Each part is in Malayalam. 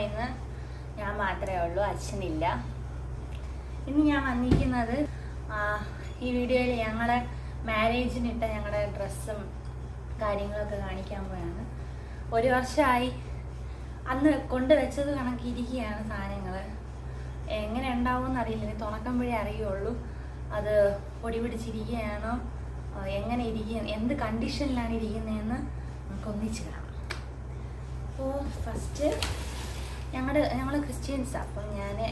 ഇന്ന് ഞാൻ മാത്രമേ ഉള്ളൂ, അച്ഛനില്ല. ഇന്ന് ഞാൻ വന്നിരിക്കുന്നത് ഈ വീഡിയോയിൽ ഞങ്ങളുടെ മാരേജിനിട്ട ഞങ്ങളുടെ ഡ്രസ്സും കാര്യങ്ങളൊക്കെ കാണിക്കാൻ പോയാണ്. 1 വർഷമായി അന്ന് കൊണ്ടുവച്ചത് കണക്കിരിക്കുകയാണ് സാധനങ്ങൾ. എങ്ങനെ ഉണ്ടാവുമെന്ന് അറിയില്ല, തുറക്കുമ്പോഴേ അറിയുള്ളൂ അത് പൊടി പിടിച്ചിരിക്കുകയാണോ, എങ്ങനെ ഇരിക്കുക, എന്ത് കണ്ടീഷനിലാണ് ഇരിക്കുന്നതെന്ന് നമുക്ക് ഒന്നിച്ച് കാണാം. അപ്പോൾ ഫസ്റ്റ് ഞങ്ങൾ ക്രിസ്ത്യൻസാണ്. അപ്പം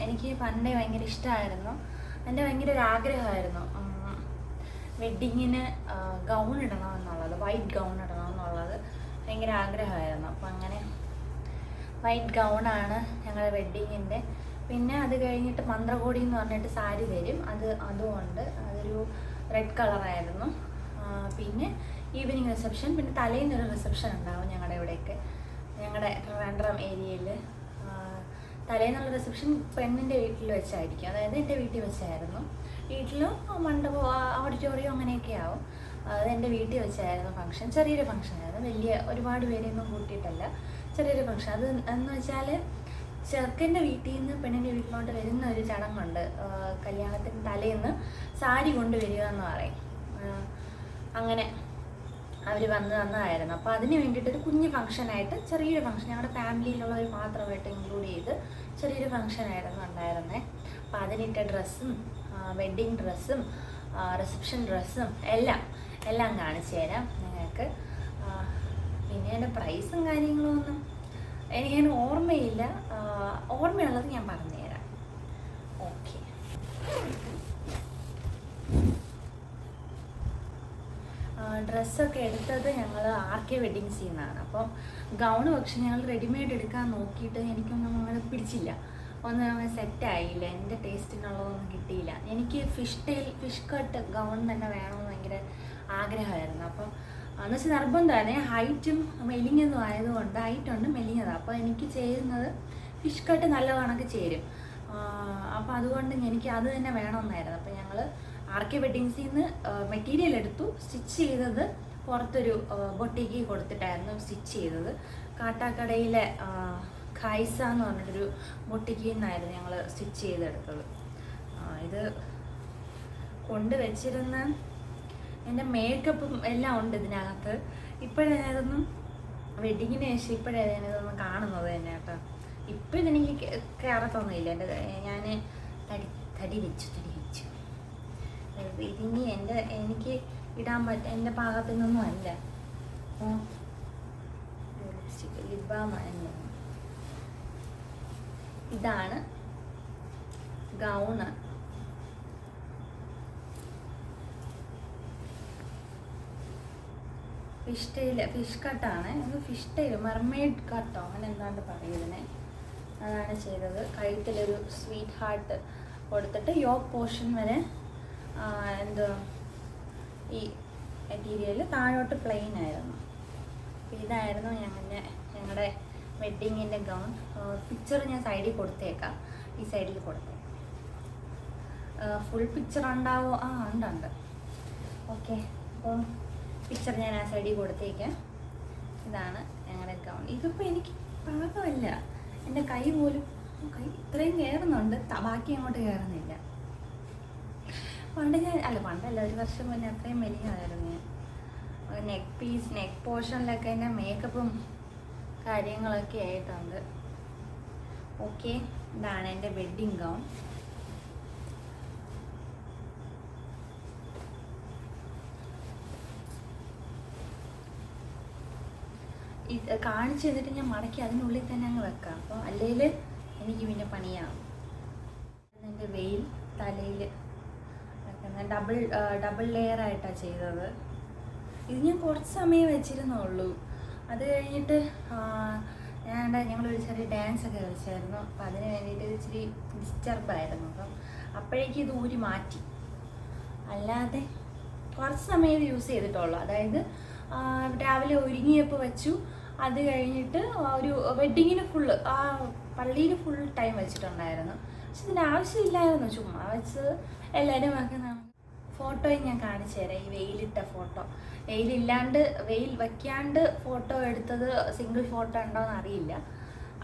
എനിക്ക് പണ്ടേ ഭയങ്കര ഇഷ്ടമായിരുന്നു, എൻ്റെ ഭയങ്കര ഒരു ആഗ്രഹമായിരുന്നു വെഡ്ഡിങ്ങിന് ഗൗൺ ഇടണമെന്നുള്ളത്, വൈറ്റ് ഗൗൺ ഇടണമെന്നുള്ളത് ഭയങ്കര ആഗ്രഹമായിരുന്നു. അപ്പം അങ്ങനെ വൈറ്റ് ഗൗണാണ് ഞങ്ങളുടെ വെഡ്ഡിങ്ങിൻ്റെ. പിന്നെ അത് കഴിഞ്ഞിട്ട് മന്ത്രകോടി എന്ന് പറഞ്ഞിട്ട് സാരി തരും, അതുകൊണ്ട് അതൊരു റെഡ് കളറായിരുന്നു. പിന്നെ ഈവനിങ് റിസപ്ഷൻ, പിന്നെ തലേന്നൊരു റിസപ്ഷൻ ഉണ്ടാവും ഞങ്ങളുടെ ഇവിടെയൊക്കെ, ഞങ്ങളുടെ ട്രിവാൻഡ്രം ഏരിയയിൽ. തലേന്നുള്ള റിസപ്ഷൻ പെണ്ണിൻ്റെ വീട്ടിൽ വെച്ചായിരിക്കും, അതായത് എൻ്റെ വീട്ടിൽ വെച്ചായിരുന്നു. വീട്ടിലും മണ്ഡപം, ഓഡിറ്റോറിയം അങ്ങനെയൊക്കെ ആവും. അത് എൻ്റെ വീട്ടിൽ വെച്ചായിരുന്നു ഫംഗ്ഷൻ. ചെറിയൊരു ഫംഗ്ഷനായിരുന്നു, വലിയ ഒരുപാട് പേരെയൊന്നും കൂട്ടിയിട്ടല്ല, ചെറിയൊരു ഫംഗ്ഷൻ. അത് എന്ന് വെച്ചാൽ ചെറുക്കൻ്റെ വീട്ടിൽ നിന്ന് പെണ്ണിൻ്റെ വീട്ടിലോട്ട് വരുന്ന ഒരു ചടങ്ങുണ്ട്. കല്യാണത്തിന് തലേന്ന് സാരി കൊണ്ടുവരിക എന്ന് പറയും. അങ്ങനെ അവർ വന്നതായിരുന്നു. അപ്പോൾ അതിന് വേണ്ടിയിട്ടൊരു കുഞ്ഞ് ഫംഗ്ഷനായിട്ട്, ചെറിയൊരു ഫംഗ്ഷൻ, ഞങ്ങളുടെ ഫാമിലിയിലുള്ളവർ മാത്രമായിട്ട് ഇൻക്ലൂഡ് ചെയ്ത് ചെറിയൊരു ഫംഗ്ഷനായിരുന്നു ഉണ്ടായിരുന്നത്. അപ്പോൾ അതിനിട്ട ഡ്രസ്സും വെഡ്ഡിങ് ഡ്രസ്സും റിസപ്ഷൻ ഡ്രസ്സും എല്ലാം കാണിച്ചു തരാം നിങ്ങൾക്ക്. പിന്നെ എൻ്റെ പ്രൈസും കാര്യങ്ങളൊന്നും എനിക്കതിന് ഓർമ്മയില്ല, ഓർമ്മയുള്ളത് ഞാൻ പറഞ്ഞുതരാം. ഓക്കെ, ഡ്രസ്സൊക്കെ എടുത്തത് ഞങ്ങൾ RK വെഡ്ഡിങ്സിൽ നിന്നാണ്. അപ്പം ഗൗണ് പക്ഷെ ഞങ്ങൾ റെഡിമെയ്ഡ് എടുക്കാൻ നോക്കിയിട്ട് എനിക്കൊന്നും അങ്ങനെ പിടിച്ചില്ല, ഒന്നും സെറ്റായില്ല, എൻ്റെ ടേസ്റ്റിനുള്ളതൊന്നും കിട്ടിയില്ല. എനിക്ക് ഫിഷ് കട്ട് ഗൗൺ തന്നെ വേണമെന്ന് ഭയങ്കര ആഗ്രഹമായിരുന്നു. അപ്പം എന്ന് വെച്ചാൽ നിർബന്ധമാണ്, ഹൈറ്റും മെലിഞ്ഞതും ആയതുകൊണ്ട്, ഹൈറ്റുണ്ട് മെലിഞ്ഞതാണ്, അപ്പോൾ എനിക്ക് ചേരുന്നത് ഫിഷ് കട്ട് നല്ല കണക്ക് ചേരും. അപ്പോൾ അതുകൊണ്ട് എനിക്ക് അത് തന്നെ വേണമെന്നായിരുന്നു. അപ്പോൾ ഞങ്ങൾ RK വെഡ്ഡിങ്സിൽ നിന്ന് മെറ്റീരിയൽ എടുത്തു, സ്റ്റിച്ച് ചെയ്തത് പുറത്തൊരു ബൊട്ടിക്ക് കൊടുത്തിട്ടായിരുന്നു സ്റ്റിച്ച് ചെയ്തത്. കാട്ടാക്കടയിലെ ഖൈസ എന്ന് പറഞ്ഞിട്ടൊരു ബൊട്ടിക്കിൽ നിന്നായിരുന്നു ഞങ്ങൾ സ്റ്റിച്ച് ചെയ്തെടുത്തത്. ഇത് കൊണ്ടുവച്ചിരുന്ന എൻ്റെ മേക്കപ്പും എല്ലാം ഉണ്ട് ഇതിനകത്ത്. ഇപ്പോഴതൊന്നും വെഡ്ഡിങ്ങിന് ശേഷം ഇതൊന്നും കാണുന്നത് തന്നെ കേട്ടോ. ഇപ്പോൾ ഇതെനിക്ക് കയറത്തൊന്നുമില്ല, ഞാൻ തടി വെച്ചു. ഇതിനി എനിക്ക് ഇടാൻ എൻ്റെ പാകത്തിൽ നിന്നൊന്നും അല്ല. ലിബാമ എന്ന്, ഇതാണ് ഗൗണ്. ഫിഷ് കട്ടാണ് ഇത്, ഫിഷ് ടൈൽ, മെർമെയ്ഡ് കട്ടോ അങ്ങനെ എന്താണ്ട് പറയുന്നതിനെ, അതാണ് ചെയ്തത്. കഴുത്തിലൊരു സ്വീറ്റ് ഹാർട്ട് കൊടുത്തിട്ട് യോക്ക് പോർഷൻ വരെ ഈ മെറ്റീരിയൽ താഴോട്ട് പ്ലെയിൻ ആയിരുന്നു. ഇതായിരുന്നു ഞങ്ങളുടെ വെഡ്ഡിങ്ങിൻ്റെ ഗൗൺ. പിക്ചർ ഞാൻ സൈഡിൽ കൊടുത്തേക്കാം, ഈ സൈഡിൽ കൊടുത്തേക്കാം. ഫുൾ പിക്ചർ ഉണ്ടാവോ? ഉണ്ട്. ഓക്കെ, അപ്പോൾ പിക്ചർ ഞാൻ ആ സൈഡിൽ കൊടുത്തേക്കാം. ഇതാണ് ഞങ്ങളുടെ ഗൗൺ. ഇതിപ്പോൾ എനിക്ക് പാകമല്ല, എൻ്റെ കൈ ഇത്രയും കയറുന്നുണ്ട്, ബാക്കി അങ്ങോട്ട് കയറുന്നില്ല. പണ്ടല്ല, 1 വർഷം മുന്നേ അത്രയും വലിയതായിരുന്നു ഞാൻ. നെക്ക് പോർഷനിലൊക്കെ എൻ്റെ മേക്കപ്പും കാര്യങ്ങളൊക്കെ ആയിട്ടുണ്ട്. ഓക്കെ, ഇതാണ് എൻ്റെ വെഡ്ഡിങ് ഗൗൺ. ഇത് കാണിച്ചു തന്നിട്ട് ഞാൻ മടക്കി അതിനുള്ളിൽ തന്നെ അങ്ങ് വെക്കാം, അപ്പോൾ അല്ലെങ്കിൽ എനിക്ക് പിന്നെ പണിയാവും. എൻ്റെ വെയിൽ തലയിൽ ഡബിൾ ലെയർ ആയിട്ടാണ് ചെയ്തത്. ഇത് ഞാൻ കുറച്ച് സമയം വെച്ചിരുന്നുള്ളൂ. അത് കഴിഞ്ഞിട്ട് ഞങ്ങളൊരു ചെറിയ ഡാൻസ് ഒക്കെ കളിച്ചായിരുന്നു. അപ്പം അതിന് വേണ്ടിയിട്ട് ഇച്ചിരി ഡിസ്റ്റർബായിരുന്നു. അപ്പോഴേക്കും ഇത് ഊരി മാറ്റി. അല്ലാതെ കുറച്ച് സമയം ഇത് യൂസ് ചെയ്തിട്ടുള്ളൂ. അതായത് രാവിലെ ഒരുങ്ങിയപ്പോൾ വെച്ചു, അത് കഴിഞ്ഞിട്ട് ഒരു വെഡ്ഡിങ്ങിന് ഫുള്ള് പള്ളിയിൽ ഫുൾ ടൈം വെച്ചിട്ടുണ്ടായിരുന്നു. പക്ഷെ ഇതിൻ്റെ ആവശ്യമില്ലായിരുന്നു, ചുമ്മാ വെച്ച് എല്ലാവരും വെക്കുന്ന ഫോട്ടോയും ഞാൻ കാണിച്ചു തരാം. ഈ വെയിലിട്ട ഫോട്ടോ, വെയിൽ വയ്ക്കാണ്ട് ഫോട്ടോ എടുത്തത് സിംഗിൾ ഫോട്ടോ ഉണ്ടോയെന്ന് അറിയില്ല.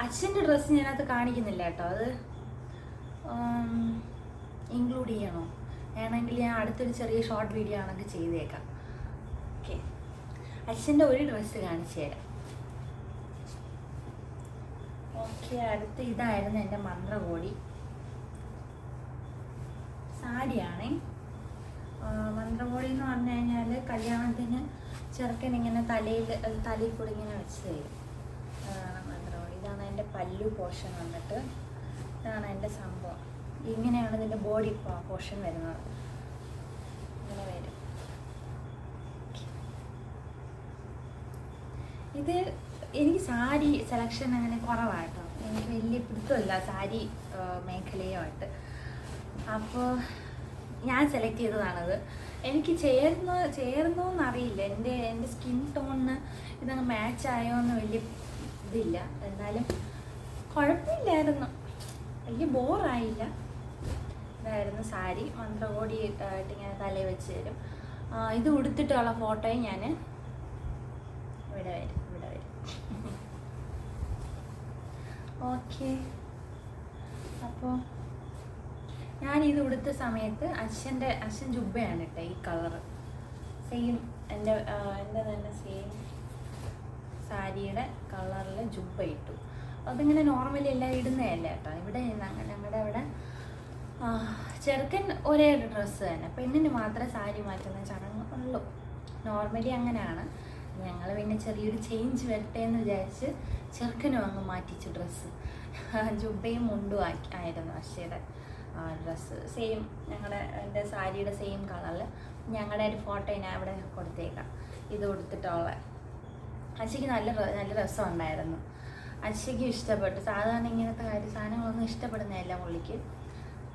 അച്ഛൻ്റെ ഡ്രസ്സ് ഞാനകത്ത് കാണിക്കുന്നില്ല കേട്ടോ, അത് ഇൻക്ലൂഡ് ചെയ്യണോ? വേണമെങ്കിൽ ഞാൻ അടുത്തൊരു ചെറിയ ഷോർട്ട് വീഡിയോ ആണെങ്കിൽ ചെയ്തേക്കാം. ഓക്കെ, അച്ഛൻ്റെ ഒരു ഡ്രസ്സ് കാണിച്ചു തരാം. ഓക്കെ, അടുത്ത് ഇതായിരുന്നു എൻ്റെ മന്ത്രകോടി സാരിയാണേ. മന്ത്രകോടി എന്ന് പറഞ്ഞു കഴിഞ്ഞാൽ കല്യാണത്തിന് ചെറുക്കൻ ഇങ്ങനെ തലയിൽ കൂടി ഇങ്ങനെ വെച്ച് തരും. അതാണ് മന്ത്രകോടി. ഇതാണ് എൻ്റെ പല്ലു പോർഷൻ വന്നിട്ട്. ഇതാണ് എൻ്റെ സംഭവം. ഇങ്ങനെയാണ് ഇതിൻ്റെ ബോഡി പോർഷൻ വരുന്നത്. ഇങ്ങനെ വരും. ഇത് എനിക്ക് സാരി സെലക്ഷൻ അങ്ങനെ കുറവാട്ടോ. എനിക്ക് വലിയ പിടുത്തമില്ല സാരി മേഖലയുമായിട്ട്. അപ്പോൾ ഞാൻ സെലക്ട് ചെയ്തതാണത്. എനിക്ക് ചേർന്നോന്നറിയില്ല, എൻ്റെ സ്കിൻ ടോണിന് ഇതങ്ങ് മാച്ചായോ എന്ന് വലിയ ഇതില്ല. എന്നാലും കുഴപ്പമില്ലായിരുന്നു, വലിയ ബോറായില്ല. ഇതായിരുന്നു സാരി. മന്ത്രകോടി ആയിട്ട് ഇങ്ങനെ തലയിൽ വെച്ച് തരും. ഇത് ഉടുത്തിട്ടുള്ള ഫോട്ടോയും ഞാൻ ഇവിടെ വരും. ഓക്കെ, അപ്പോൾ ഞാനിത് ഉടുത്ത സമയത്ത് അച്ഛൻ ജുബ്ബയാണ് കേട്ടോ, ഈ കളറ് സെയിം എൻ്റെ തന്നെ സെയിം സാരിയുടെ കളറിൽ ജുബ്ബ ഇട്ടു. അതിങ്ങനെ നോർമലി എല്ലാം ഇടുന്നതല്ല കേട്ടോ. ഇവിടെ ഞങ്ങളുടെ അവിടെ ചെറുക്കൻ ഒരേ ഡ്രസ്സ് തന്നെ, പെണ്ണിന് മാത്രമേ സാരി മാറ്റുന്ന ചടങ്ങ് ഉള്ളൂ. നോർമലി അങ്ങനെയാണ്. ഞങ്ങൾ പിന്നെ ചെറിയൊരു ചേഞ്ച് വരട്ടെ എന്ന് വിചാരിച്ച് ചെറുക്കനും അങ്ങ് മാറ്റിച്ചു ഡ്രസ്സ്. ജുബ്ബയും മുണ്ടും ആയിരുന്നു അശ്വയുടെ ഡ്രസ്സ്. സെയിം എൻ്റെ സാരിയുടെ സെയിം കളറിൽ. ഞങ്ങളുടെ ഒരു ഫോട്ടോ ഞാൻ ഇവിടെ കൊടുത്തേക്കാം. ഇത് കൊടുത്തിട്ടുള്ള അശ്വയ്ക്ക് നല്ല രസമുണ്ടായിരുന്നു. അശ്വയ്ക്ക് ഇഷ്ടപ്പെട്ടു. സാധാരണ ഇങ്ങനത്തെ സാധനങ്ങളൊന്നും ഇഷ്ടപ്പെടുന്നതല്ല പുള്ളിക്ക്.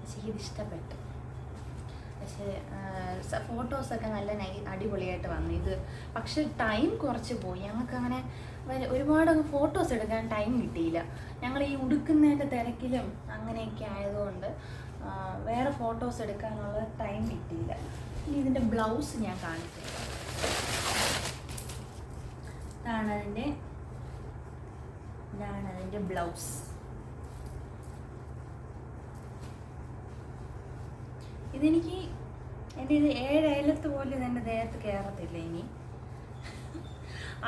അശ്വയ്ക്ക് ഇത് ഇഷ്ടപ്പെട്ടു. പക്ഷേ ഫോട്ടോസൊക്കെ നല്ല അടിപൊളിയായിട്ട് വന്നു. ഇത് പക്ഷെ ടൈം കുറച്ച് പോയി. ഞങ്ങൾക്ക് അങ്ങനെ ഒരുപാട് ഫോട്ടോസ് എടുക്കാൻ ടൈം കിട്ടിയില്ല. ഞങ്ങൾ ഈ ഉടുക്കുന്നതിൻ്റെ തിരക്കിലും അങ്ങനെയൊക്കെ ആയതുകൊണ്ട് വേറെ ഫോട്ടോസ് എടുക്കാനുള്ള ടൈം കിട്ടിയില്ല. ഇനി ഇതിൻ്റെ ബ്ലൗസ് ഞാൻ കാണിച്ചു തരാം. ഇതാണ് അതിൻ്റെ ബ്ലൗസ്. ഇതെനിക്ക് എൻ്റെ ഇത് 7 അയലത്ത് പോലും ഇതെൻ്റെ ദേഹത്ത് കയറത്തില്ല ഇനി.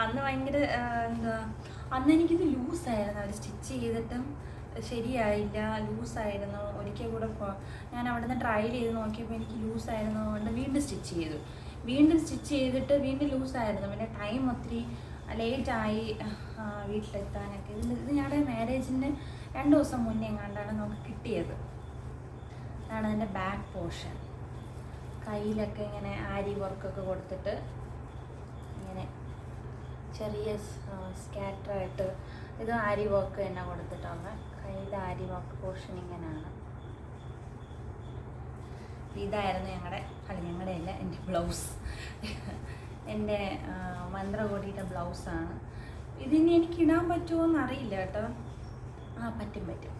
അന്ന് ഭയങ്കര അന്ന് എനിക്കിത് ലൂസായിരുന്നു. അവർ സ്റ്റിച്ച് ചെയ്തിട്ടും ശരിയായില്ല, ലൂസായിരുന്നു. ഒരിക്കൽ കൂടെ ഞാൻ അവിടെ നിന്ന് ട്രയൽ ചെയ്ത് നോക്കിയപ്പോൾ എനിക്ക് ലൂസായിരുന്നു. അതുകൊണ്ട് വീണ്ടും സ്റ്റിച്ച് ചെയ്തിട്ട് വീണ്ടും ലൂസായിരുന്നു. പിന്നെ ടൈം ഒത്തിരി ലേറ്റായി വീട്ടിലെത്താനൊക്കെ. ഇത് ഞങ്ങളുടെ മാരേജിൻ്റെ 2 ദിവസം മുന്നേ കണ്ടാണ് നമുക്ക് കിട്ടിയത്. ഇതാണ് അതിൻ്റെ ബാക്ക് പോർഷൻ. കയ്യിലൊക്കെ ഇങ്ങനെ ആരി വർക്കൊക്കെ കൊടുത്തിട്ട് ഇങ്ങനെ ചെറിയ സ്കാറ്ററായിട്ട് ഇത് ആരി വർക്ക് തന്നെ കൊടുത്തിട്ടാണ്. കയ്യിൽ ആരി വർക്ക് പോർഷൻ ഇങ്ങനെയാണ്. ഇതായിരുന്നു ഞങ്ങളുടെ അല്ല എൻ്റെ ബ്ലൗസ്. എൻ്റെ മന്ത്രകോടിയുടെ ബ്ലൗസാണ്. ഇതിനി എനിക്ക് ഇടാൻ പറ്റുമോ എന്നറിയില്ല കേട്ടോ. പറ്റും.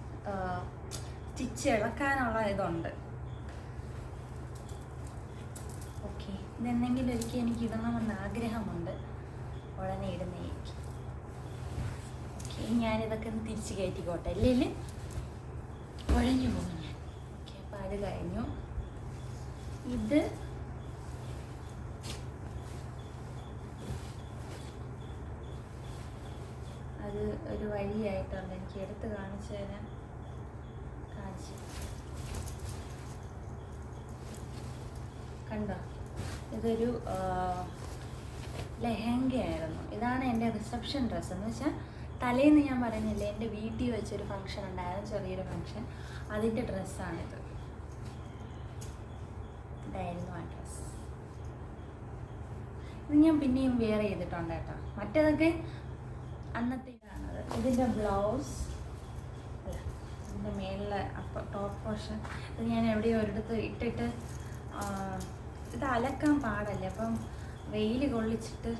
സ്റ്റിച്ച് ഇളക്കാനുള്ള ഇതുണ്ട്. ഓക്കെ, ഇതെന്തെങ്കിലും ഒരിക്കൽ എനിക്ക് ഇടണമെന്ന് ആഗ്രഹമുണ്ട്. ഉടനെ ഇടുന്നേക്ക്. ഓക്കെ, ഞാനിതൊക്കെ ഒന്ന് തിരിച്ച് കയറ്റിക്കോട്ടെ, അല്ലെങ്കിൽ കുഴഞ്ഞു പോകും ഞാൻ. ഓക്കെ, അപ്പോൾ അത് കഴിഞ്ഞു. ഇത് അത് ഒരു വഴിയായിട്ടുണ്ട്. എനിക്ക് എടുത്ത് കാണിച്ചു തരാൻ കണ്ടോ? ഇതൊരു ലെഹങ്കയായിരുന്നു. ഇതാണ് എൻ്റെ റിസപ്ഷൻ ഡ്രസ്സ്. എന്ന് വെച്ചാൽ തലേന്ന് ഞാൻ പറഞ്ഞില്ലേ, എൻ്റെ വീട്ടിൽ വെച്ചൊരു ഫംഗ്ഷൻ ഉണ്ടായിരുന്നു, ചെറിയൊരു ഫംഗ്ഷൻ. അതിൻ്റെ ഡ്രസ്സാണിത്. ഇതായിരുന്നു ആ ഡ്രസ്സ്. ഇത് ഞാൻ പിന്നെയും വെയർ ചെയ്തിട്ടുണ്ട് കേട്ടോ. മറ്റേതൊക്കെ അന്നത്തെ ഇതാണത്. ഇതിൻ്റെ ബ്ലൗസ് ഇതിൻ്റെ മേളിലെ ടോപ്പ് പോർഷൻ ഇത് ഞാൻ എവിടെയോ ഒരിടത്ത് ഇട്ടിട്ട് ഇത് അലക്കാൻ പാടല്ലേ, അപ്പം വെയിൽ കൊള്ളിച്ചിട്ട്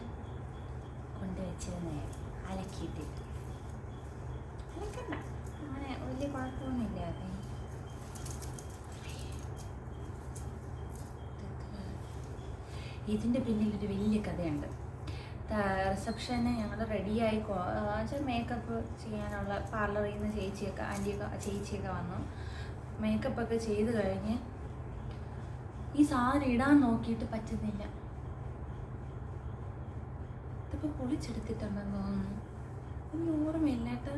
കൊണ്ടുവച്ചിരുന്നേ. അലക്കിയിട്ടിട്ട് അലക്കണ്ട, അങ്ങനെ വലിയ കുഴപ്പമൊന്നുമില്ല. അതെ, ഇതിൻ്റെ പിന്നിലൊരു വലിയ കഥയുണ്ട്. റിസപ്ഷന് ഞങ്ങൾ റെഡിയായി വെച്ചാൽ മേക്കപ്പ് ചെയ്യാനുള്ള പാർലറിൽ നിന്ന് ചേച്ചിയൊക്കെ വന്നു. മേക്കപ്പൊക്കെ ചെയ്ത് കഴിഞ്ഞ് ഈ സാധനം ഇടാൻ നോക്കിയിട്ട് പറ്റുന്നില്ല. ഇതിപ്പോൾ പൊളിച്ചെടുത്തിട്ടുണ്ടെന്ന് തോന്നുന്നു, എനിക്ക് ഓർമ്മയില്ല കേട്ടോ.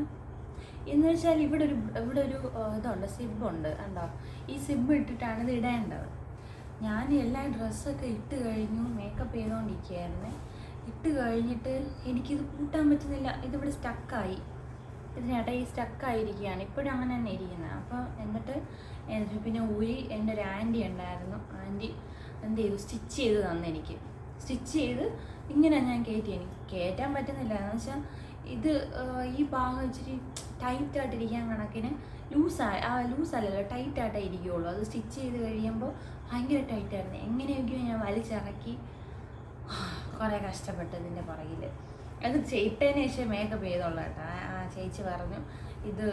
എന്ന് വെച്ചാൽ ഇവിടെ ഒരു ഇതുണ്ട്, സിബുണ്ട് കണ്ടോ. ഈ സിബ് ഇട്ടിട്ടാണ് ഇത് ഇടേണ്ടത്. ഞാൻ എല്ലാ ഡ്രസ്സൊക്കെ ഇട്ട് കഴിഞ്ഞു, മേക്കപ്പ് ചെയ്തുകൊണ്ടിരിക്കുകയായിരുന്നു. ഇട്ട് കഴിഞ്ഞിട്ട് എനിക്കിത് കൂട്ടാൻ പറ്റുന്നില്ല, ഇതിവിടെ സ്റ്റക്കായി, ഇതിനിടയിൽ സ്റ്റക്കായിരിക്കുകയാണ്. ഇപ്പോഴും അങ്ങനെ തന്നെ ഇരിക്കുന്നത്. അപ്പോൾ എന്നിട്ട് പിന്നെ എൻ്റെ ഒരു ആൻറ്റി ഉണ്ടായിരുന്നു. ആൻറ്റി എന്ത് ചെയ്തു, സ്റ്റിച്ച് ചെയ്ത് തന്നു എനിക്ക്. സ്റ്റിച്ച് ചെയ്ത് ഇങ്ങനെ ഞാൻ എനിക്ക് കയറ്റാൻ പറ്റുന്നില്ല. എന്ന് വെച്ചാൽ ഇത് ഈ ഭാഗം ഇച്ചിരി ടൈറ്റായിട്ടിരിക്കാൻ കണക്കിന് ലൂസല്ലല്ലോ, ടൈറ്റായിട്ടേ ഇരിക്കുകയുള്ളൂ. അത് സ്റ്റിച്ച് ചെയ്ത് കഴിയുമ്പോൾ ഭയങ്കര ടൈറ്റായിരുന്നു. എങ്ങനെയൊക്കെയോ ഞാൻ വലിച്ചിറക്കി കുറേ കഷ്ടപ്പെട്ടു ഇതിൻ്റെ പുറകിൽ. അത് ഇട്ടതിന് ശേഷം മേക്കപ്പ് ചെയ്തോളൂ കേട്ടോ. ചേച്ചി പറഞ്ഞു ഇത്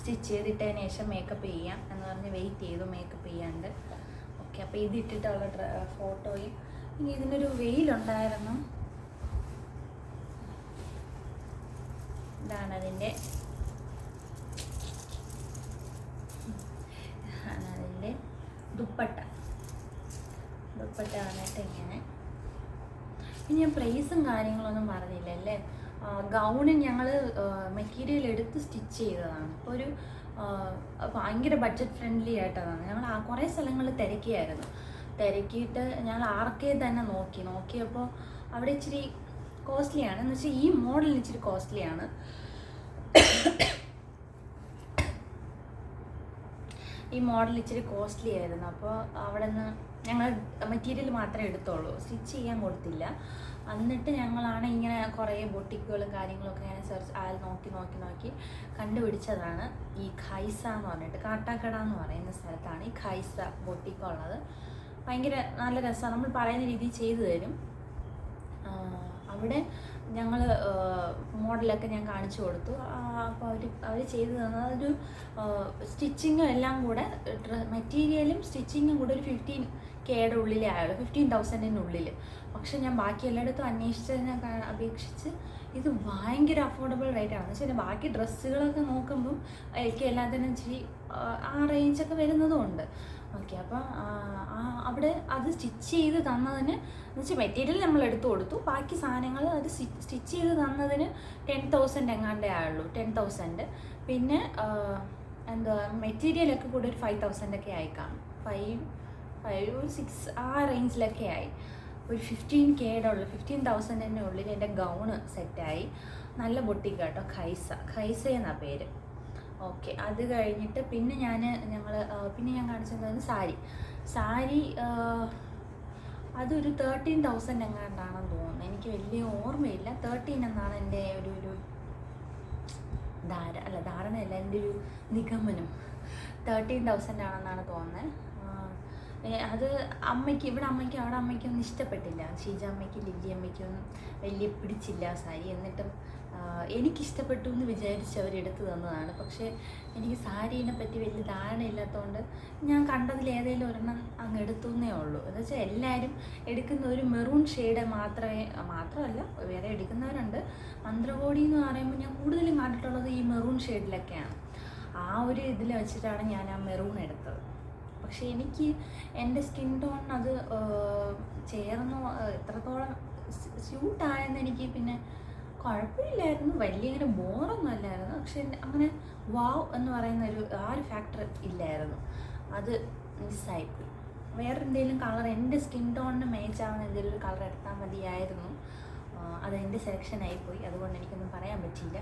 സ്റ്റിച്ച് ചെയ്തിട്ടതിന് ശേഷം മേക്കപ്പ് ചെയ്യാം എന്ന് പറഞ്ഞ് വെയിറ്റ് ചെയ്തു മേക്കപ്പ് ചെയ്യാണ്ട്. ഓക്കെ, അപ്പോൾ ഇതിട്ടിട്ടുള്ള ഫോട്ടോയും. ഇനി ഇതിനൊരു വെയിലുണ്ടായിരുന്നു. ഇതാണ് അതിൻ്റെ ദുപ്പട്ട വന്നിട്ട് ഇങ്ങനെ. ഇനി ഞാൻ പ്രൈസും കാര്യങ്ങളൊന്നും പറഞ്ഞില്ല അല്ലേ. ഗൗണിന് ഞങ്ങൾ മെറ്റീരിയൽ എടുത്ത് സ്റ്റിച്ച് ചെയ്തതാണ്. അപ്പോൾ ഒരു ഭയങ്കര ബഡ്ജറ്റ് ഫ്രണ്ട്ലി ആയിട്ടതാണ്. ഞങ്ങൾ കുറേ സ്ഥലങ്ങളിൽ തിരക്കിയിട്ട് ഞങ്ങൾ ആർക്കേ തന്നെ നോക്കിയപ്പോൾ അവിടെ ഇച്ചിരി കോസ്റ്റ്ലിയാണ്. എന്ന് വെച്ചാൽ ഈ മോഡലിന് ഇച്ചിരി കോസ്റ്റ്ലിയാണ്. ഈ മോഡൽ ഇച്ചിരി കോസ്റ്റ്ലി ആയിരുന്നു. അപ്പോൾ അവിടെ നിന്ന് ഞങ്ങൾ മെറ്റീരിയൽ മാത്രമേ എടുത്തുള്ളൂ, സ്റ്റിച്ച് ചെയ്യാൻ കൊടുത്തില്ല. എന്നിട്ട് ഞങ്ങളാണ് ഇങ്ങനെ കുറേ ബൊട്ടിക്കുകളും കാര്യങ്ങളൊക്കെ ഇങ്ങനെ നോക്കി കണ്ടുപിടിച്ചതാണ് ഈ ഖൈസ എന്ന് പറഞ്ഞിട്ട്. കാട്ടാക്കട എന്ന് പറയുന്ന സ്ഥലത്താണ് ഈ ഖൈസ ബൊട്ടിക്കുള്ളത്. ഭയങ്കര നല്ല രസമാണ്, നമ്മൾ പറയുന്ന രീതിയിൽ ചെയ്തു തരും. അവിടെ ഞങ്ങൾ മോഡലൊക്കെ ഞാൻ കാണിച്ചു കൊടുത്തു. അപ്പോൾ അവർ ചെയ്തു തന്നത് ഒരു സ്റ്റിച്ചിങ്ങും എല്ലാം കൂടെ, മെറ്റീരിയലും സ്റ്റിച്ചിങ്ങും കൂടെ ഒരു 15Kയുടെ ഉള്ളിലേ ആയുള്ളൂ, 15,000-നുള്ളിൽ. പക്ഷെ ഞാൻ ബാക്കി എല്ലായിടത്തും അന്വേഷിച്ചതിനെ അപേക്ഷിച്ച് ഇത് ഭയങ്കര അഫോർഡബിൾ റേറ്റാണ്. എന്ന് വെച്ചാൽ ബാക്കി ഡ്രസ്സുകളൊക്കെ നോക്കുമ്പം എനിക്ക് എല്ലാത്തിനും ഇച്ചിരി ആ റേഞ്ചൊക്കെ വരുന്നതും. ഓക്കെ, അപ്പം അവിടെ അത് സ്റ്റിച്ച് ചെയ്ത് തന്നതിന് എന്ന് വെച്ചാൽ മെറ്റീരിയൽ നമ്മൾ എടുത്തു കൊടുത്തു, ബാക്കി സാധനങ്ങൾ അത് സ്റ്റിച്ച് ചെയ്ത് തന്നതിന് 10,000 എങ്ങാണ്ടേ ആയുള്ളൂ, 10,000. പിന്നെ എന്താ മെറ്റീരിയലൊക്കെ കൂടെ ഒരു 5,000 ഒക്കെ ആയി കാണും, 5-6 ആ റേഞ്ചിലൊക്കെ ആയി. ഒരു 15Kയുടെ ഉള്ളിൽ, 15,000-ൻ്റെ ഉള്ളിൽ എൻ്റെ ഗൗണ് സെറ്റായി. നല്ല ബൊട്ടിക്ക് കേട്ടോ, ഖൈസ എന്നാണ് പേര്. ഓക്കെ, അത് കഴിഞ്ഞിട്ട് പിന്നെ ഞാൻ കാണിച്ചത് സാരി അതൊരു 13,000 എങ്ങാണ്ടാണെന്ന് തോന്നുന്നു, എനിക്ക് വലിയ ഓർമ്മയില്ല. 13 എന്നാണ് എൻ്റെ ഒരു ധാരണയല്ല, എൻ്റെ ഒരു നിഗമനം 13,000 ആണെന്നാണ് തോന്നുന്നത്. അത് ഇവിടെ അമ്മയ്ക്കും അവിടെ അമ്മയ്ക്കൊന്നും ഇഷ്ടപ്പെട്ടില്ല. ഷീജ അമ്മയ്ക്കും ലില്ലി അമ്മയ്ക്കൊന്നും വലിയ പിടിച്ചില്ല സാരി. എന്നിട്ടും എനിക്കിഷ്ടപ്പെട്ടു എന്ന് വിചാരിച്ച് അവരെടുത്ത് തന്നതാണ്. പക്ഷേ എനിക്ക് സാരീനെ പറ്റി വലിയ ധാരണയില്ലാത്തതുകൊണ്ട് ഞാൻ കണ്ടതിൽ ഏതെങ്കിലും ഒരെണ്ണം അങ്ങ് എടുത്തുന്നേ ഉള്ളൂ. എന്ന് വെച്ചാൽ എല്ലാവരും എടുക്കുന്ന ഒരു മെറൂൺ ഷെയ്ഡ് മാത്രമല്ല വേറെ എടുക്കുന്നവരുണ്ട്. മന്ത്രകോടി എന്ന് പറയുമ്പോൾ ഞാൻ കൂടുതലും കണ്ടിട്ടുള്ളത് ഈ മെറൂൺ ഷെയ്ഡിലൊക്കെയാണ്. ആ ഒരു ഇതിൽ വെച്ചിട്ടാണ് ഞാൻ ആ മെറൂൺ എടുത്തത്. പക്ഷേ എനിക്ക് എൻ്റെ സ്കിൻ ടോൺ അത് ചേർന്ന് എത്രത്തോളം സ്യൂട്ടായെന്ന് എനിക്ക് പിന്നെ കുഴപ്പമില്ലായിരുന്നു, വലിയ ഇങ്ങനെ ബോറൊന്നും അല്ലായിരുന്നു. പക്ഷെ അങ്ങനെ വാവ് എന്ന് പറയുന്ന ആ ഒരു ഫാക്ടർ ഇല്ലായിരുന്നു, അത് മിസ്സായിപ്പോയി. വേറെ എന്തെങ്കിലും കളർ എൻ്റെ സ്കിൻ ടോണിന് മാച്ച് ആവുന്ന എന്തെങ്കിലും ഒരു കളർ എടുത്താൽ മതിയായിരുന്നു. അതെൻ്റെ സെലക്ഷനായിപ്പോയി, അതുകൊണ്ട് എനിക്കൊന്നും പറയാൻ പറ്റിയില്ല.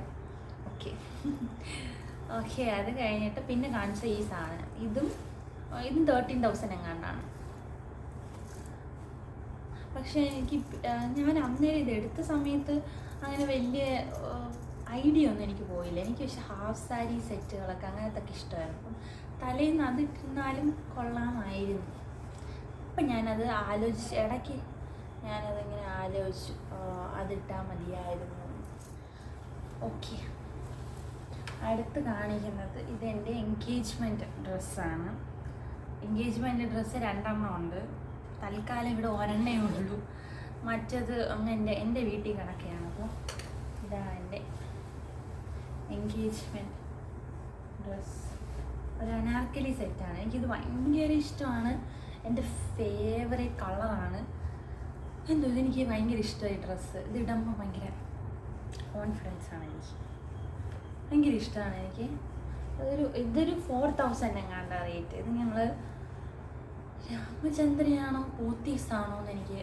ഓക്കെ, അത് കഴിഞ്ഞിട്ട് പിന്നെ കാണിച്ച ഈ സാധനം, ഇതും 13,000 എങ്ങാണ്ടാണ്. പക്ഷേ എനിക്ക് ഞാൻ അന്നേരം ഇത് എടുത്ത സമയത്ത് അങ്ങനെ വലിയ ഐഡിയ ഒന്നും എനിക്ക് പോയില്ല. എനിക്ക് പക്ഷേ ഹാഫ് സാരി സെറ്റുകളൊക്കെ അങ്ങനത്തെ ഇഷ്ടമായിരുന്നു. അപ്പം തലേയിൽ നിന്ന് അതിട്ടിരുന്നാലും കൊള്ളാമായിരുന്നു. അപ്പം ഞാനത് ഇടയ്ക്ക് ഞാനതിങ്ങനെ ആലോചിച്ചു, അതിട്ടാൽ മതിയായിരുന്നു. ഓക്കെ, അടുത്ത് കാണിക്കുന്നത് ഇതെൻ്റെ എൻഗേജ്മെൻറ്റ് ഡ്രസ്സാണ്. എൻഗേജ്മെൻറ്റ് ഡ്രസ്സ് 2 എണ്ണം ഉണ്ട്. തൽക്കാലം ഇവിടെ ഒരെണ്ണേ ഉള്ളൂ. മറ്റത് അങ്ങ് എൻ്റെ വീട്ടിൽ കിടക്കുകയാണ്. അപ്പോൾ ഇതാണ് എൻ്റെ എൻഗേജ്മെൻറ്റ് ഡ്രസ്സ്. ഒരു അനാർക്കലി സെറ്റാണ്. എനിക്കിത് ഭയങ്കര ഇഷ്ടമാണ്. എൻ്റെ ഫേവറേറ്റ് കളറാണ്. എന്തോ ഇതെനിക്ക് ഭയങ്കര ഇഷ്ടമായി ഡ്രസ്സ്. ഇത് ഇടുമ്പോൾ ഭയങ്കര കോൺഫിഡൻസാണ് എനിക്ക്. ഭയങ്കര ഇഷ്ടമാണ് എനിക്ക്. ഇതൊരു 4000 എങ്ങാണ്ട റേറ്റ്. ഇത് ഞങ്ങൾ രാമചന്ദ്രയാണോ പോത്തീസാണോ എന്ന് എനിക്ക്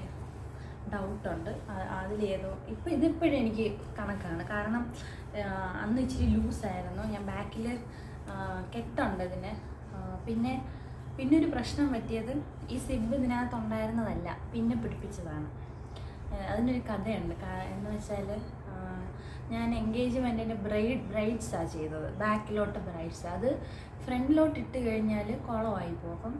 ഡൗട്ടുണ്ട്. അതിലേതോ ഇതിപ്പോഴും എനിക്ക് കണക്കാണ്. കാരണം അന്ന് ഇച്ചിരി ലൂസായിരുന്നു. ഞാൻ ബാക്കിൽ കെട്ടുണ്ട് ഇതിന്. പിന്നെ ഒരു പ്രശ്നം പറ്റിയത് ഈ സിബ് ഇതിനകത്ത് ഉണ്ടായിരുന്നതല്ല, പിന്നെ പിടിപ്പിച്ചതാണ്. അതിനൊരു കഥയുണ്ട്. എന്ന് വെച്ചാൽ ഞാൻ എൻഗേജ്മെൻറ്റിൻ്റെ ബ്രൈഡ്സാണ് ചെയ്തത്. ബാക്കിലോട്ട് ബ്രൈഡ്സ്. അത് ഫ്രണ്ടിലോട്ട് ഇട്ട് കഴിഞ്ഞാൽ കുളമായി പോകും. അപ്പം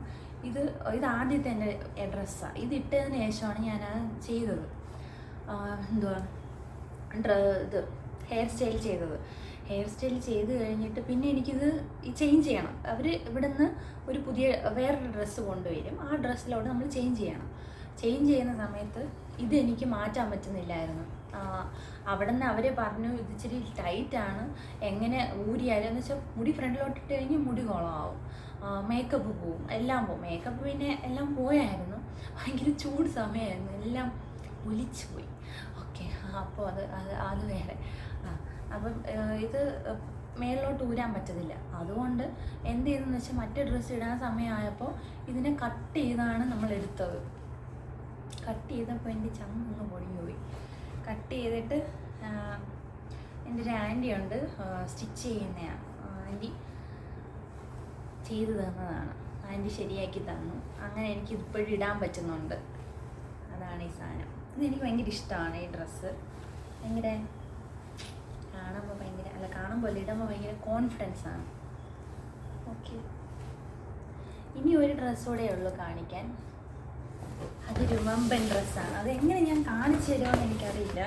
ഇത് ആദ്യത്തെ എൻ്റെ ഡ്രസ്സാണ്. ഇത് ഇട്ടതിന് ശേഷമാണ് ഞാനത് ചെയ്തത്. ഇത് ഹെയർ സ്റ്റൈൽ ചെയ്തത്. ഹെയർ സ്റ്റൈൽ ചെയ്ത് കഴിഞ്ഞിട്ട് പിന്നെ എനിക്കിത് ചേഞ്ച് ചെയ്യണം. അവർ ഇവിടെ നിന്ന് ഒരു വേറൊരു ഡ്രസ്സ് കൊണ്ടുവരും. ആ ഡ്രസ്സിലോട്ട് നമ്മൾ ചേഞ്ച് ചെയ്യണം. ചേഞ്ച് ചെയ്യുന്ന സമയത്ത് ഇതെനിക്ക് മാറ്റാൻ പറ്റുന്നില്ലായിരുന്നു. അവിടെ നിന്ന് അവർ പറഞ്ഞു ഇത് ഇച്ചിരി ടൈറ്റാണ്, എങ്ങനെ ഊരിയാലും എന്ന് വെച്ചാൽ മുടി ഫ്രണ്ടിലോട്ടിട്ട് കഴിഞ്ഞാൽ മുടി കുളമാവും, മേക്കപ്പ് പോവും, എല്ലാം പോവും. മേക്കപ്പ് പിന്നെ എല്ലാം പോയായിരുന്നു. ഭയങ്കര ചൂട് സമയമായിരുന്നു, എല്ലാം ഒലിച്ചു പോയി. ഓക്കെ, അപ്പോൾ അത് വേറെ. അപ്പം ഇത് മേളിലോട്ട് ഊരാൻ പറ്റത്തില്ല. അതുകൊണ്ട് എന്ത് ചെയ്തെന്ന് വെച്ചാൽ മറ്റേ ഡ്രസ്സ് ഇടാൻ സമയമായപ്പോൾ ഇതിനെ കട്ട് ചെയ്താണ് നമ്മൾ എടുത്തത്. കട്ട് ചെയ്തപ്പോൾ എൻ്റെ ചങ്ങൊന്ന് പൊടിഞ്ഞു പോയി. കട്ട് ചെയ്തിട്ട് എൻ്റെ ഒരു ആൻറ്റി ഉണ്ട്, സ്റ്റിച്ച് ചെയ്യുന്നതാണ്. ആൻറ്റി ചെയ്തു തന്നതാണ്. ആൻറ്റി ശരിയാക്കി തന്നു. അങ്ങനെ എനിക്ക് ഇപ്പോഴും ഇടാൻ പറ്റുന്നുണ്ട്. അതാണ് ഈ സാധനം. ഇതെനിക്ക് ഭയങ്കര ഇഷ്ടമാണ് ഈ ഡ്രസ്സ്. ഭയങ്കര കാണുമ്പോൾ ഇടുമ്പോൾ ഭയങ്കര കോൺഫിഡൻസാണ്. ഓക്കെ, ഇനി ഒരു ഡ്രസ്സോടെ ഉള്ളൂ കാണിക്കാൻ. അതൊരു വമ്പൻ ഡ്രസ്സാണ്. അതെങ്ങനെ ഞാൻ കാണിച്ചു തരുമെന്ന് എനിക്കറിയില്ല.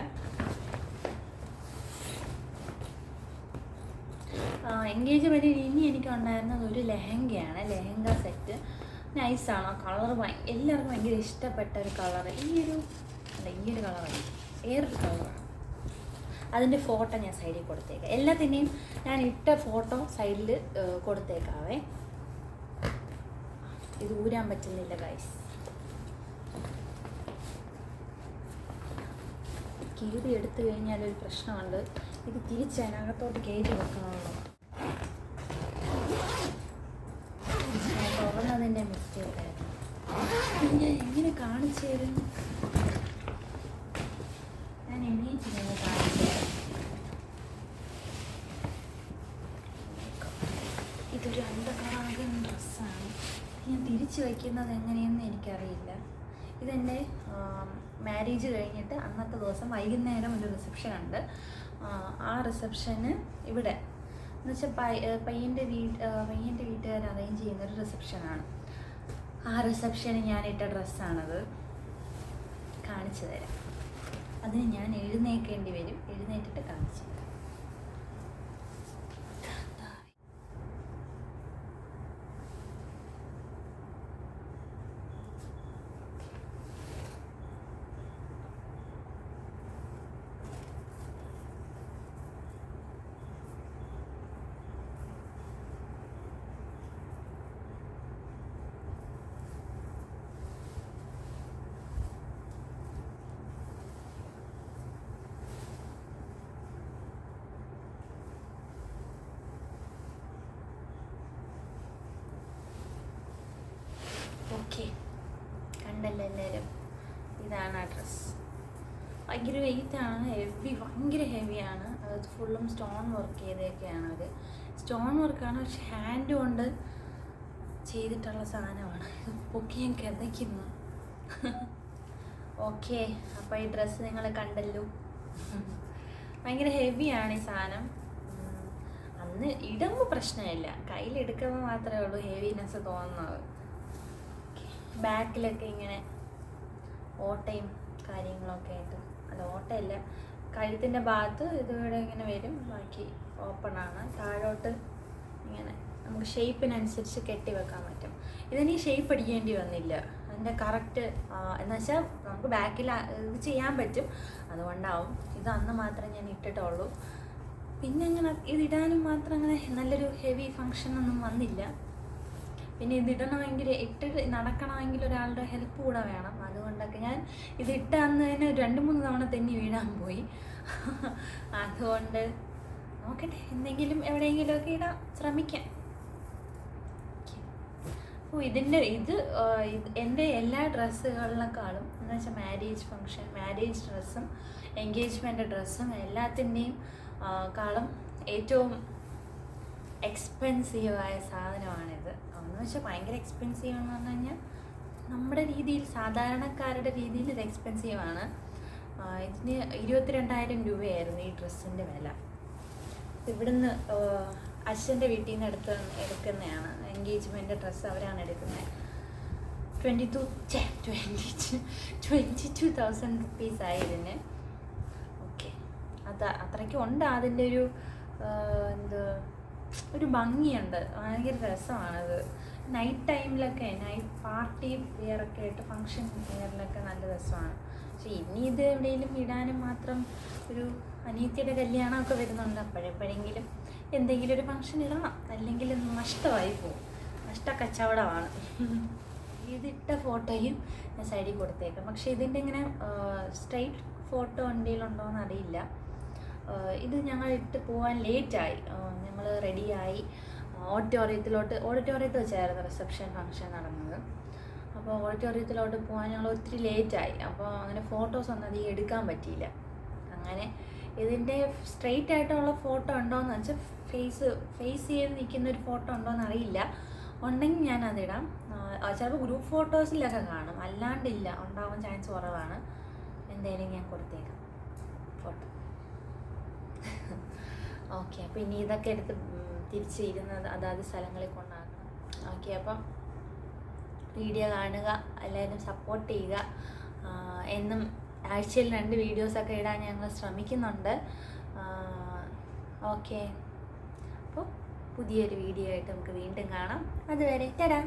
എൻഗേജ്മെൻറ്റിൽ ഇനി എനിക്കുണ്ടായിരുന്നത് ഒരു ലെഹങ്കയാണ്. ലെഹങ്ക സെറ്റ് നൈസാണ്. ആ കളർ എല്ലാവർക്കും ഭയങ്കര ഇഷ്ടപ്പെട്ട ഒരു കളർ. ഈ ഒരു കളറാണ്, വേറൊരു കളറാണ്. അതിൻ്റെ ഫോട്ടോ ഞാൻ സൈഡിൽ കൊടുത്തേക്കാം. എല്ലാത്തിൻ്റെയും ഞാൻ ഇട്ട ഫോട്ടോ സൈഡിൽ കൊടുത്തേക്കാവേ. ഇത് ഊരാൻ പറ്റുന്നില്ല ഗൈസ്. കീറി എടുത്തു കഴിഞ്ഞാലൊരു പ്രശ്നമുണ്ട്. ഇത് തിരിച്ചതിനകത്തോട്ട് കയറ്റി വെക്കണമല്ലോ. തുറന്നതിൻ്റെ മിസ്റ്റേക്കായിരുന്നു. ഞാൻ എങ്ങനെ കാണിച്ചു തരും? ഞാൻ എണീറ്റ് കാണിച്ചു തരാം. ഇതൊരു അണ്ടർകളാകുന്ന ഡ്രസ്സാണ്. ഞാൻ തിരിച്ചു വയ്ക്കുന്നത് എങ്ങനെയെന്ന് എനിക്കറിയില്ല. ഇതെൻ്റെ മാരേജ് കഴിഞ്ഞിട്ട് അന്നത്തെ ദിവസം വൈകുന്നേരം ഒരു റിസപ്ഷൻ ഉണ്ട്. ആ റിസപ്ഷന് ഇവിടെ എന്ന് വെച്ചാൽ പയ്യൻ്റെ വീട്ടുകാർ അറേഞ്ച് ചെയ്യുന്നൊരു റിസപ്ഷനാണ്. ആ റിസപ്ഷന് ഞാനിട്ട ഡ്രസ്സാണത്. കാണിച്ചു തരാം. അതിന് ഞാൻ എഴുന്നേൽക്കേണ്ടി വരും. എഴുന്നേറ്റിട്ട് കാണിച്ചു തരാം. ഓക്കെ, കണ്ടല്ലോ എല്ലാവരും. ഇതാണ് ആ ഡ്രസ്സ്. ഭയങ്കര വെയിറ്റാണ്, ഭയങ്കര ഹെവിയാണ്. അത് ഫുള്ളും സ്റ്റോൺ വർക്ക് ചെയ്തൊക്കെയാണ്. അത് സ്റ്റോൺ വർക്കാണ്, പക്ഷെ ഹാൻഡ് കൊണ്ട് ചെയ്തിട്ടുള്ള സാധനമാണ്. പൊക്കി ഞാൻ കിതയ്ക്കുന്നു. ഓക്കെ, അപ്പോൾ ഈ ഡ്രസ്സ് നിങ്ങൾ കണ്ടല്ലോ. ഭയങ്കര ഹെവിയാണ് ഈ സാധനം. അന്ന് ഇടുമ്പോൾ പ്രശ്നമില്ല, കയ്യിലെടുക്കുമ്പോൾ മാത്രമേ ഉള്ളൂ ഹെവിനെസ് തോന്നുന്നത്. ബാക്കിലൊക്കെ ഇങ്ങനെ ഓട്ടയും കാര്യങ്ങളൊക്കെ ആയിട്ട്, അല്ല ഓട്ടയല്ല, കഴുത്തിൻ്റെ ഭാഗത്ത് ഇതിവിടെ ഇങ്ങനെ വരും. ബാക്കി ഓപ്പണാണ്. താഴോട്ട് ഇങ്ങനെ നമുക്ക് ഷേപ്പിനനുസരിച്ച് കെട്ടി വെക്കാൻ പറ്റും. ഇതിന് ഷേപ്പ് അടിക്കേണ്ടി വന്നില്ല. അതിൻ്റെ കറക്റ്റ് എന്ന് വെച്ചാൽ നമുക്ക് ബാക്കിൽ ഇത് ചെയ്യാൻ പറ്റും, അതുകൊണ്ടാവും. ഇത് അന്ന് മാത്രമേ ഞാൻ ഇട്ടിട്ടുള്ളൂ. പിന്നെ അങ്ങനെ ഇതിടാനും മാത്രം അങ്ങനെ നല്ലൊരു ഹെവി ഫങ്ഷനൊന്നും വന്നില്ല. പിന്നെ ഇതിടണമെങ്കിൽ ഇട്ടിട്ട് നടക്കണമെങ്കിൽ ഒരാളുടെ ഹെൽപ്പ് കൂടെ വേണം. അതുകൊണ്ടൊക്കെ ഞാൻ ഇതിട്ട അന്ന് തന്നെ 2-3 തവണ തെന്നി വീഴാൻ പോയി. അതുകൊണ്ട് നോക്കട്ടെ, എന്തെങ്കിലും എവിടെയെങ്കിലുമൊക്കെ ഇടാൻ ശ്രമിക്കാം. അപ്പോൾ എൻ്റെ എല്ലാ ഡ്രസ്സുകളിനേക്കാളും എന്ന് വെച്ചാൽ മാരേജ് ഫങ്ഷൻ, മാരേജ് ഡ്രസ്സും എൻഗേജ്മെൻ്റ് ഡ്രസ്സും എല്ലാത്തിൻ്റെയും കാളും ഏറ്റവും എക്സ്പെൻസീവായ സാധനമാണിത്. എന്ന് വെച്ചാൽ ഭയങ്കര എക്സ്പെൻസീവ് എന്ന് പറഞ്ഞു കഴിഞ്ഞാൽ നമ്മുടെ രീതിയിൽ, സാധാരണക്കാരുടെ രീതിയിൽ ഇത് എക്സ്പെൻസീവാണ്. ഇതിന് 22,000 രൂപയായിരുന്നു ഈ ഡ്രസ്സിൻ്റെ വില. ഇവിടുന്ന് അച്ഛൻ്റെ വീട്ടിൽ നിന്ന് എടുക്കുന്നതാണ്. എൻഗേജ്മെൻ്റ് ഡ്രസ്സ് അവരാണ് എടുക്കുന്നത്. 22,000 റുപ്പീസായി ഇതിന്. ഓക്കെ, അത്രയ്ക്കും ഉണ്ട്. അതിൻ്റെ ഒരു ഭംഗിയുണ്ട്, ഭയങ്കര രസമാണത്. നൈറ്റ് ടൈമിലൊക്കെ, നൈറ്റ് പാർട്ടി വെയറൊക്കെ ആയിട്ട്, ഫങ്ഷൻ വെയറിലൊക്കെ നല്ല രസമാണ്. പക്ഷെ ഇനി ഇത് എവിടെയെങ്കിലും ഇടാനും മാത്രം, ഒരു അനിയത്തിയുടെ കല്യാണമൊക്കെ വരുന്നുണ്ട്, അപ്പോഴെപ്പോഴെങ്കിലും എന്തെങ്കിലും ഒരു ഫങ്ഷൻ ഇടണം, അല്ലെങ്കിൽ നഷ്ടമായി പോകും, നഷ്ടക്കച്ചവടമാണ്. ഇതിട്ട ഫോട്ടോയും ഞാൻ സൈഡിൽ കൊടുത്തേക്കാം. പക്ഷെ ഇതിൻ്റെ ഇങ്ങനെ സ്ട്രൈറ്റ് ഫോട്ടോ എന്തെങ്കിലും എന്നറിയില്ല. ഇത് ഞങ്ങൾ ഇട്ട് പോകാൻ ലേറ്റായി. ഞങ്ങൾ റെഡിയായി ഓഡിറ്റോറിയത്തിൽ വെച്ചായിരുന്നു റിസപ്ഷൻ ഫങ്ഷൻ നടന്നത്. അപ്പോൾ ഓഡിറ്റോറിയത്തിലോട്ട് പോകാൻ ഞങ്ങൾ ഒത്തിരി ലേറ്റായി. അപ്പോൾ അങ്ങനെ ഫോട്ടോസൊന്നും അധികം എടുക്കാൻ പറ്റിയില്ല. അങ്ങനെ ഇതിൻ്റെ സ്ട്രെയിറ്റ് ആയിട്ടുള്ള ഫോട്ടോ ഉണ്ടോയെന്ന് വെച്ചാൽ ഫേസ് ചെയ്ത് നിൽക്കുന്ന ഒരു ഫോട്ടോ ഉണ്ടോയെന്ന് അറിയില്ല. ഉണ്ടെങ്കിൽ ഞാനതിടാം. ചിലപ്പോൾ ഗ്രൂപ്പ് ഫോട്ടോസിലൊക്കെ കാണും, അല്ലാണ്ടില്ല, ഉണ്ടാവാൻ ചാൻസ് കുറവാണ്. എന്തായാലും ഞാൻ കൊടുത്തേക്കാം ഫോട്ടോ. ഓക്കെ, അപ്പോൾ ഇനി ഇതൊക്കെ എടുത്ത് തിരിച്ചിരുന്നത് അതാത് സ്ഥലങ്ങളിൽ കൊണ്ടാക്കണം. ഓക്കെ, അപ്പം വീഡിയോ കാണുക, എല്ലാവരും സപ്പോർട്ട് ചെയ്യുക. എന്നും ആഴ്ചയിൽ 2 വീഡിയോസൊക്കെ ഇടാൻ ഞങ്ങൾ ശ്രമിക്കുന്നുണ്ട്. ഓക്കെ, അപ്പോൾ പുതിയൊരു വീഡിയോ ആയിട്ട് നമുക്ക് വീണ്ടും കാണാം. അതുവരെ ടാറ്റാ.